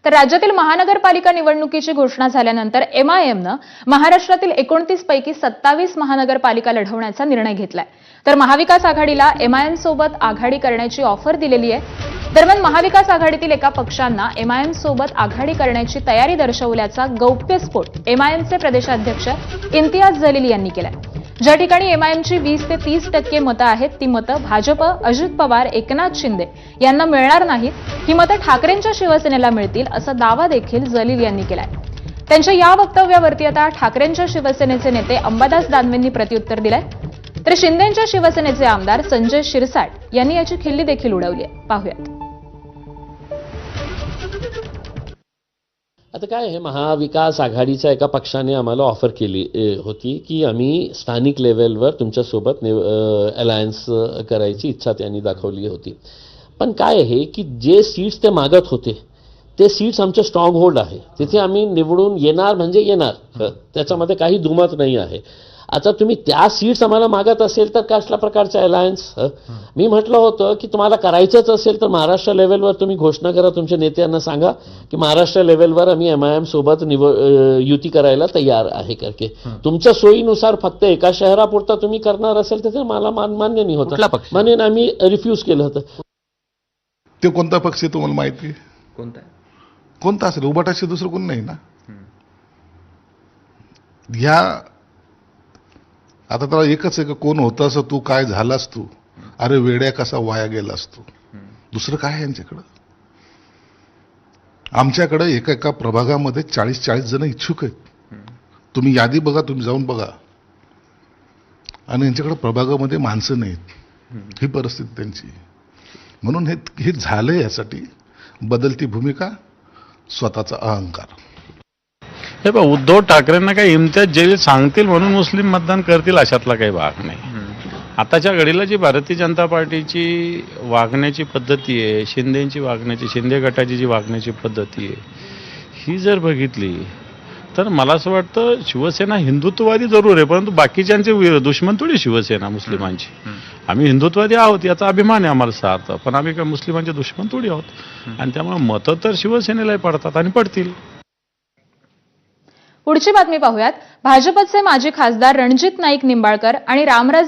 तर राज्यातील महानगरपालिका निवडणुकीची घोषणा झाल्यानंतर एमआयएमनं महाराष्ट्रातील 29 पैकी 27 महानगरपालिका लढवण्याचा निर्णय घेतलाय. तर महाविकास आघाडीला एमआयएम सोबत आघाडी करण्याची ऑफर दिलेली आहे. दरम्यान महाविकास आघाडीतील एका पक्षांना एमआयएम सोबत आघाडी करण्याची तयारी दर्शवल्याचा गौप्यस्फोट एमआयएमचे प्रदेशाध्यक्ष इम्तियाज जलील यांनी केलाय. ज्या ठिकाणी एमआयएमची 20 ते 30% मतं आहेत, ती मतं भाजप, अजित पवार, एकनाथ शिंदे यांना मिळणार नाहीत. ही मतं ठाकरेंच्या शिवसेनेला मिळतील असा दावा देखील जलील यांनी केलाय. त्यांच्या या वक्तव्यावरती आता ठाकरेंच्या शिवसेनेचे नेते अंबादास दानवेंनी प्रत्युत्तर दिलंय. तर शिंदेंच्या शिवसेनेचे आमदार संजय शिरसाट यांनी याची खिल्ली देखील उडवली आहे. पाहूयात. आता काय आहे, महाविकास आघाडीच्या एका पक्षाने आम्हाला ऑफर केली होती की आम्ही स्थानिक लेवलवर तुमच्यासोबत अलायन्स करायची इच्छा त्यांनी दाखवली होती. पण काय आहे की जे सीट्स ते मागत होते ते सीट्स आमचे स्ट्रॉंग होल्ड आहे. तिथे आम्ही निवडून येणार म्हणजे येणार, त्याच्यामध्ये काही दुमत नाही आहे. आता तुम्ही त्या सीट्स आम्हाला मागत असेल तर कसल्या प्रकारचे अलायन्स? मी म्हटलं होतं की तुम्हाला करायचंच असेल तर महाराष्ट्र लेवलवर तुम्ही घोषणा करा, तुमच्या नेत्यांना सांगा की महाराष्ट्र लेवलवर आम्ही एमआयएम सोबत युती करायला तयार आहे करके. तुमच्या सोयीनुसार फक्त एका शहरापुरता तुम्ही करणार असेल तर मला मान्य नाही होतं, म्हणून आम्ही रिफ्यूज केलं होतं. ते कोणता पक्ष आहे तुम्हाला माहिती? कोणता असेल? उभाटाशी दुसरं कोण नाही ना. ह्या आता त्याला एकच आहे, कोण होतास तू, काय झालास तू, अरे वेड्या कसा वाया गेलास तू. दुसरं काय आहे यांच्याकडं? आमच्याकडं एका प्रभागामध्ये 40 जण इच्छुक आहेत. तुम्ही यादी बघा, तुम्ही जाऊन बघा. आणि यांच्याकडे प्रभागामध्ये माणसं नाहीत. ही परिस्थिती त्यांची. म्हणून हे झालंय यासाठी बदलती भूमिका, स्वतःचा अहंकार. हे बघ, उद्धव ठाकरेंना काही इम्तियाज जलील सांगतील म्हणून मुस्लिम मतदान करतील अशातला काही भाग नाही. आताच्या घडीला जी भारतीय जनता पार्टीची वागण्याची पद्धती आहे, शिंदे गटाची जी वागण्याची पद्धती आहे, ही जर बघितली तर मला असं वाटतं शिवसेना हिंदुत्ववादी जरूर आहे, परंतु बाकीच्यांचे दुश्मन थोडी शिवसेना मुस्लिमांची. आम्ही हिंदुत्ववादी आहोत याचा अभिमान आहे आम्हाला सार्थ, पण आम्ही काय मुस्लिमांचे दुश्मन थोडी आहोत. आणि त्यामुळे मतं तर शिवसेनेलाही पडतात आणि पडतील. पुढची बातमी पाहूयात. भाजपचे माजी खासदार रणजित नाईक निंबाळकर आणि रामराजे